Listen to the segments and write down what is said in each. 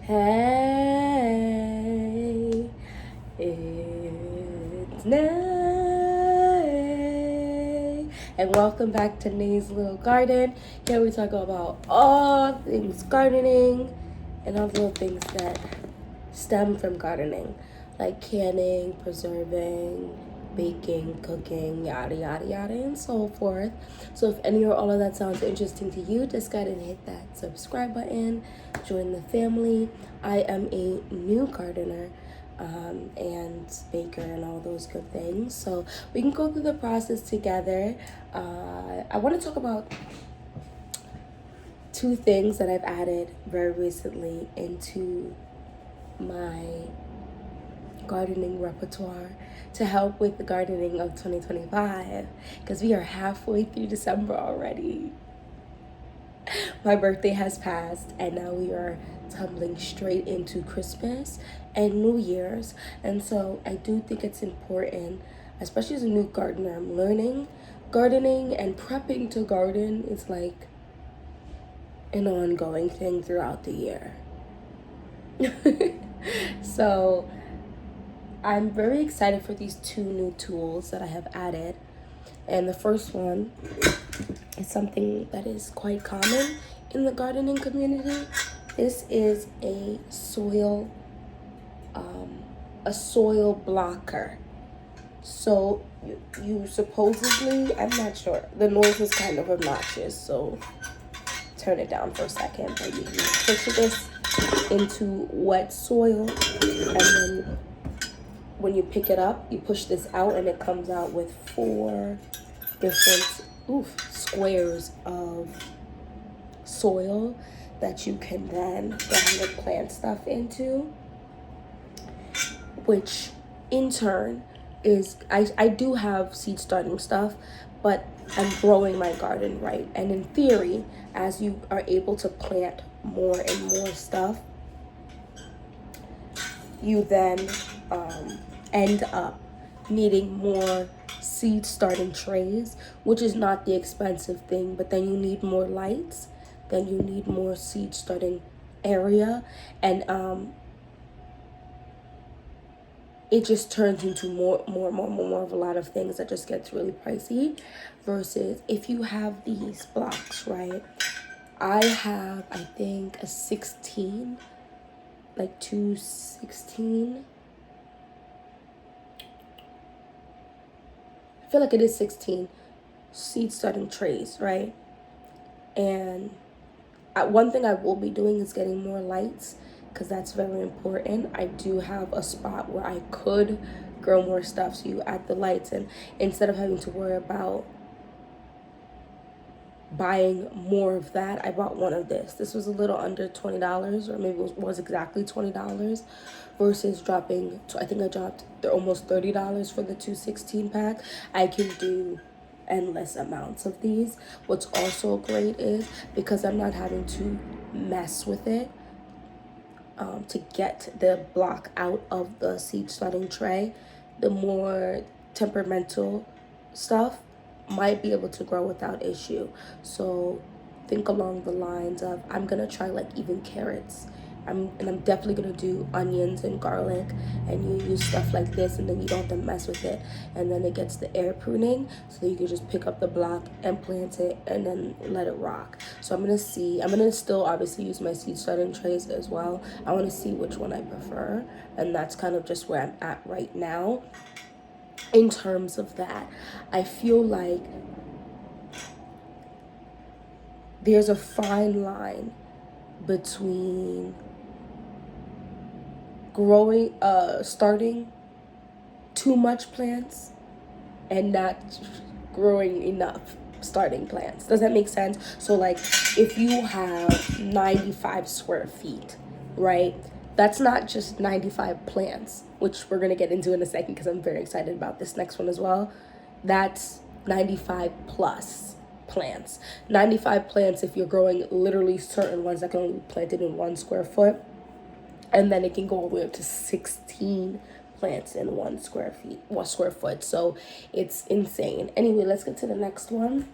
Hey, it's Nay, and welcome back to Nay's Little Garden. Here we talk about all things gardening and all the little things that stem from gardening, like canning, preserving, baking, cooking, yada yada yada, and so forth. So if any or all of that sounds interesting to you, just go ahead and hit that subscribe button, join the family. I am a new gardener and baker and all those good things, so we can go through the process together. I want to talk about two things that I've added very recently into my gardening repertoire to help with the gardening of 2025, because we are halfway through December already. My birthday has passed and now we are tumbling straight into Christmas and New Year's. And so I do think it's important, especially as a new gardener, I'm learning gardening, and prepping to garden is like an ongoing thing throughout the year. So I'm very excited for these two new tools that I have added. And the first one is something that is quite common in the gardening community. This is a soil blocker. So you supposedly, I'm not sure, the noise is kind of obnoxious, so turn it down for a second. But you push this into wet soil, and then when you pick it up, you push this out and it comes out with 4 different squares of soil that you can then go ahead and plant stuff into, which in turn is, I do have seed starting stuff, but I'm growing my garden, right? And in theory, as you are able to plant more and more stuff, you then end up needing more seed starting trays, which is not the expensive thing, but then you need more lights, then you need more seed starting area, and it just turns into more of a lot of things that just gets really pricey. Versus if you have these blocks, right? I have, I think, a 16, like 216. I feel like it is 16 seed starting trays, right? And one thing I will be doing is getting more lights, because that's very important. I do have a spot where I could grow more stuff, so you add the lights, and instead of having to worry about buying more of that, I bought one of this. This was a little under $20, or maybe it was exactly $20, versus dropping, I think I dropped almost $30 for the 216 pack. I can do endless amounts of these. What's also great is, because I'm not having to mess with it to get the block out of the seed starting tray, the more temperamental stuff might be able to grow without issue. So think along the lines of, I'm gonna try like even carrots. I'm definitely gonna do onions and garlic, and you use stuff like this, and then you don't have to mess with it, and then it gets the air pruning, so you can just pick up the block and plant it and then let it rock. So I'm gonna still obviously use my seed starting trays as well. I want to see which one I prefer, and that's kind of just where I'm at right now. In terms of that, I feel like there's a fine line between starting too much plants and not growing enough starting plants. Does that make sense? So like, if you have 95 square feet, right? That's not just 95 plants, which we're gonna get into in a second, because I'm very excited about this next one as well. That's 95 plus plants. 95 plants if you're growing literally certain ones that can only be planted in 1 square foot. And then it can go all the way up to 16 plants in 1 square foot. So it's insane. Anyway, let's get to the next one.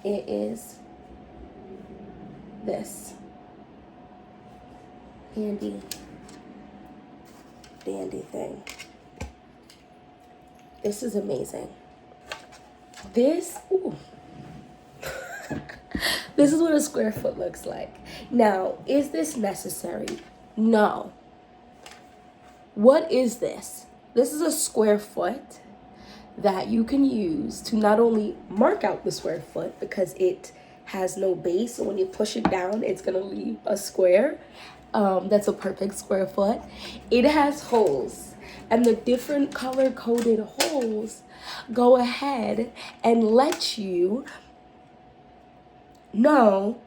It is this handy dandy thing. This is amazing. This, ooh. This is what a square foot looks like. Now, is this necessary? No. What is this? This is a square foot that you can use to not only mark out the square foot because it has no base, so when you push it down, it's gonna leave a square. That's a perfect square foot. It has holes, and the different color-coded holes go ahead and let you know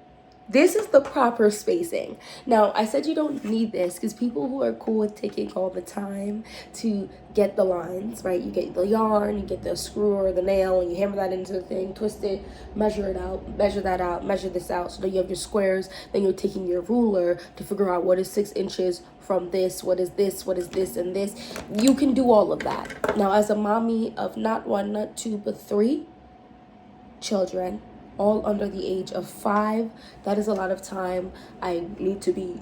this is the proper spacing. Now, I said you don't need this because people who are cool with taking all the time to get the lines, right? You get the yarn, you get the screw or the nail, and you hammer that into the thing, twist it, measure it out, measure that out, measure this out, so that you have your squares. Then you're taking your ruler to figure out what is 6 inches from this, what is this, what is this, and this. You can do all of that. Now, as a mommy of not 1, not 2, but 3 children, all under the age of 5, that is a lot of time I need to be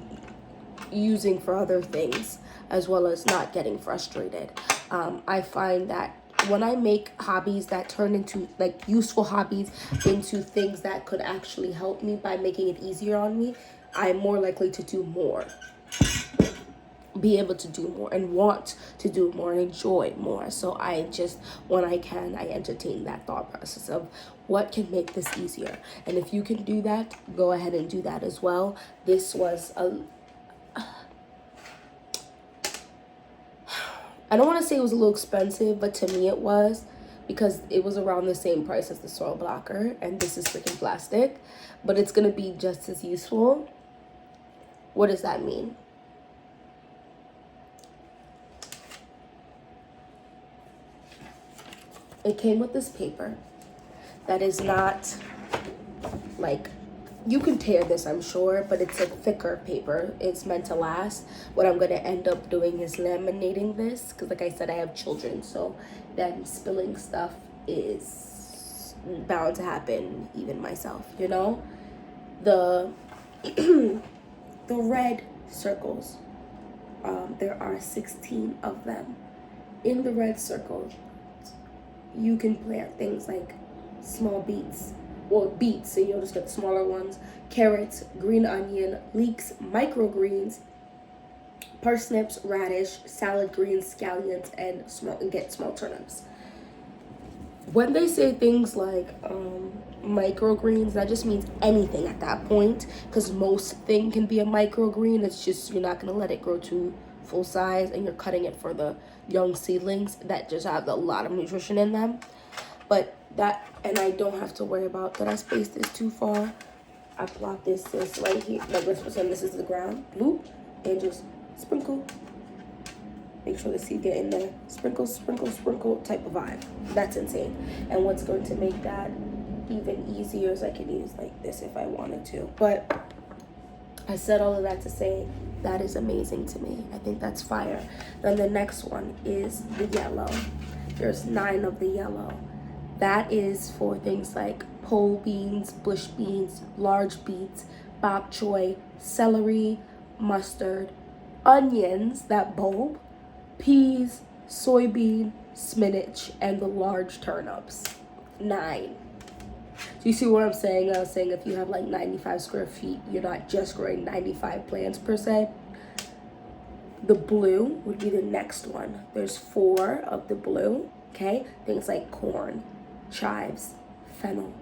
using for other things, as well as not getting frustrated. I find that when I make hobbies that turn into like useful hobbies into things that could actually help me by making it easier on me, I'm more likely to do more, be able to do more, and want to do more and enjoy more. So I just, when I can, I entertain that thought process of what can make this easier. And if you can do that, go ahead and do that as well. This was I don't want to say it was a little expensive, but to me it was, because it was around the same price as the soil blocker, and this is freaking plastic, but it's gonna be just as useful. What does that mean? It came with this paper that is not like, you can tear this, I'm sure, but it's a thicker paper. It's meant to last. What I'm gonna end up doing is laminating this, because like I said, I have children, so then spilling stuff is bound to happen, even myself, you know? The the red circles, there are 16 of them. In the red circle, you can plant things like small beets, or beets, so you'll just get the smaller ones, carrots, green onion, leeks, microgreens, parsnips, radish, salad greens, scallions, and get small turnips. When they say things like microgreens, that just means anything at that point, because most thing can be a microgreen. It's just you're not going to let it grow to full size, and you're cutting it for the young seedlings that just have a lot of nutrition in them. But that, and I don't have to worry about that I spaced this too far. I plot this right here, like let's pretend this is the ground, loop, and just sprinkle. Make sure the seed get in there. Sprinkle, sprinkle, sprinkle type of vibe. That's insane. And what's going to make that even easier is I can use like this if I wanted to. But I said all of that to say that is amazing to me. I think that's fire. Then the next one is the yellow. There's 9 of the yellow. That is for things like pole beans, bush beans, large beets, bok choy, celery, mustard, onions, that bulb, peas, soybean, spinach, and the large turnips. 9. Do you see what I'm saying? I was saying if you have like 95 square feet, you're not just growing 95 plants per se. The blue would be the next one. There's 4 of the blue, okay? Things like corn, chives, fennel,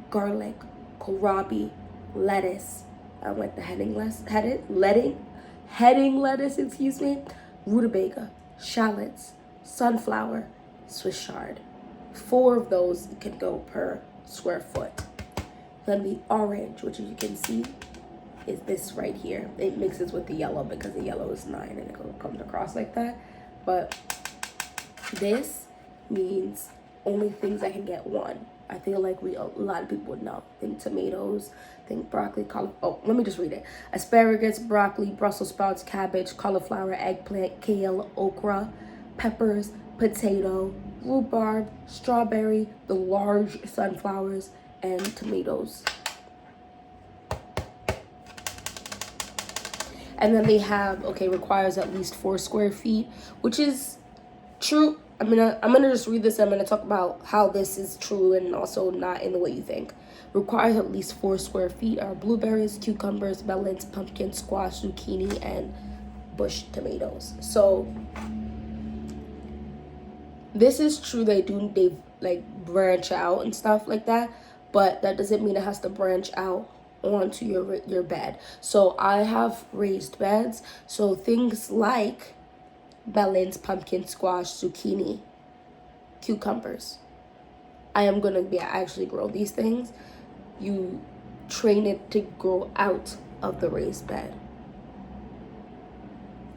garlic, kohlrabi, lettuce. I went the heading lettuce, excuse me, rutabaga, shallots, sunflower, Swiss chard. 4 of those can go per square foot. Then the orange, which as you can see, is this right here. It mixes with the yellow because the yellow is 9 and it comes across like that. But this means only things I can get 1. I feel like a lot of people would know. Think tomatoes, think broccoli, let me just read it. Asparagus, broccoli, Brussels sprouts, cabbage, cauliflower, eggplant, kale, okra, peppers, potato, rhubarb, strawberry, the large sunflowers, and tomatoes. And then they have, okay, requires at least 4 square feet, which is true. I'm gonna just read this. I'm gonna talk about how this is true and also not in the way you think. Requires at least 4 square feet are blueberries, cucumbers, melons, pumpkin, squash, zucchini, and bush tomatoes. So this is true. They like branch out and stuff like that, but that doesn't mean it has to branch out onto your bed. So I have raised beds, so things like melons, pumpkin, squash, zucchini, cucumbers, I am gonna be actually grow these things. You train it to grow out of the raised bed.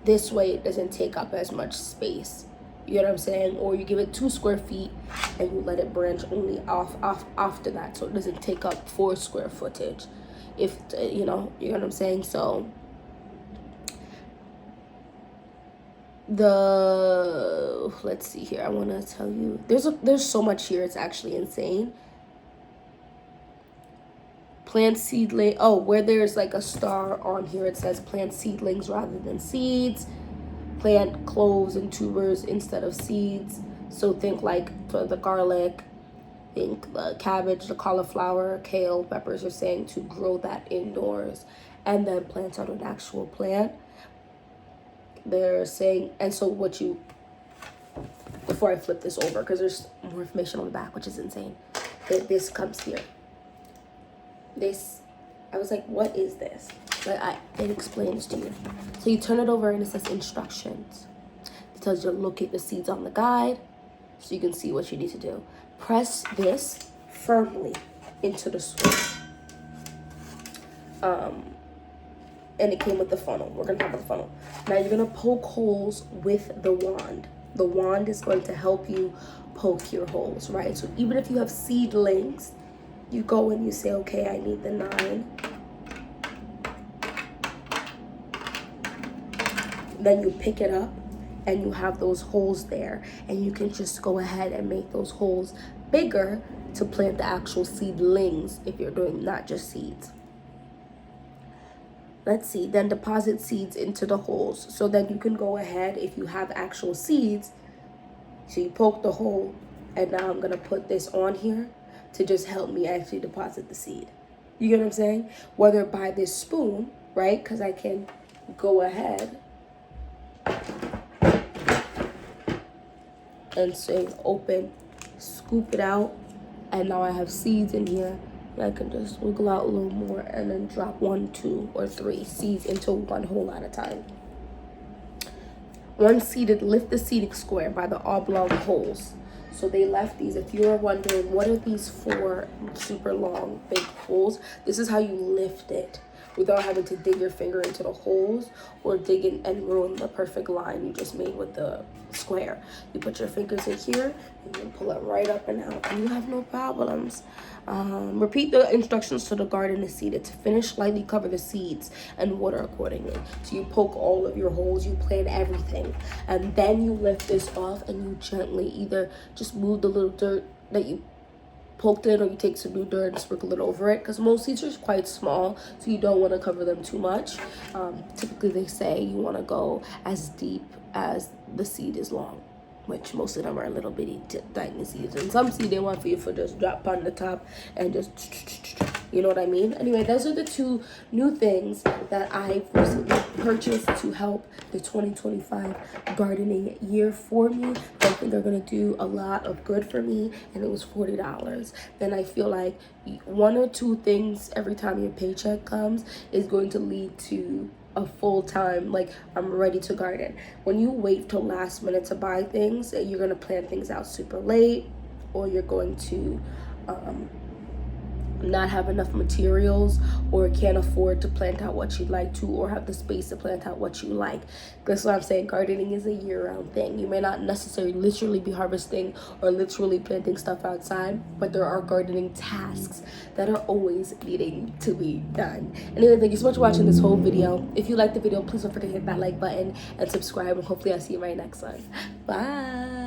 This way it doesn't take up as much space. You know what I'm saying? Or you give it 2 square feet and you let it branch only off after that, so it doesn't take up 4 square footage. If you know what I'm saying. So let's see here. I want to tell you. There's so much here. It's actually insane. Plant seedling. Oh, where there's like a star on here, it says plant seedlings rather than seeds. Plant cloves and tubers instead of seeds. So think like for the garlic, think the cabbage, the cauliflower, kale, peppers are saying to grow that indoors and then plant out an actual plant. They're saying, and so what you, before I flip this over, because there's more information on the back, which is insane. This comes here. This, I was like, what is this? But it explains to you. So you turn it over and it says instructions. It tells you to locate the seeds on the guide so you can see what you need to do. Press this firmly into the soil. And it came with the funnel. We're gonna talk about the funnel. Now you're gonna poke holes with the wand. The wand is going to help you poke your holes, right? So even if you have seedlings, you go and you say, okay, I need the 9. Then you pick it up and you have those holes there, and you can just go ahead and make those holes bigger to plant the actual seedlings if you're doing not just seeds. Let's see, then deposit seeds into the holes. So then you can go ahead, if you have actual seeds, so you poke the hole, and now I'm gonna put this on here to just help me actually deposit the seed. You get what I'm saying? Whether by this spoon, right? Because I can go ahead and say open, scoop it out, and now I have seeds in here. I can just wiggle out a little more and then drop 1, 2, or 3 seeds into one hole at a time. Once seeded, lift the seeding square by the oblong holes. So they left these. If you're wondering, what are these 4 super long, big holes? This is how you lift it without having to dig your finger into the holes or dig in and ruin the perfect line you just made with the square. You put your fingers in here and you pull it right up and out, and you have no problems. Repeat the instructions to the garden is seeded. To finish, lightly cover the seeds and water accordingly. So you poke all of your holes, you plant everything, and then you lift this off and you gently either just move the little dirt that you poked in, or you take some new dirt and sprinkle it over it, because most seeds are quite small, so you don't want to cover them too much. Typically they say you want to go as deep as the seed is long, which most of them are little bitty tiny seeds, and some seed they want for you for just drop on the top and just, you know what I mean? Anyway, those are the 2 new things that I recently purchased to help the 2025 gardening year for me. I think they're gonna do a lot of good for me, and it was $40. Then I feel like 1 or 2 things every time your paycheck comes is going to lead to a full-time, like, I'm ready to garden. When you wait till last minute to buy things, you're gonna plan things out super late, or you're going to not have enough materials, or can't afford to plant out what you'd like to, or have the space to plant out what you like. That's what I'm saying. Gardening is a year-round thing. You may not necessarily literally be harvesting or literally planting stuff outside, but there are gardening tasks that are always needing to be done. Anyway, thank you so much for watching this whole video. If you liked the video, please don't forget to hit that like button and subscribe, and hopefully I'll see you in my next one. Bye.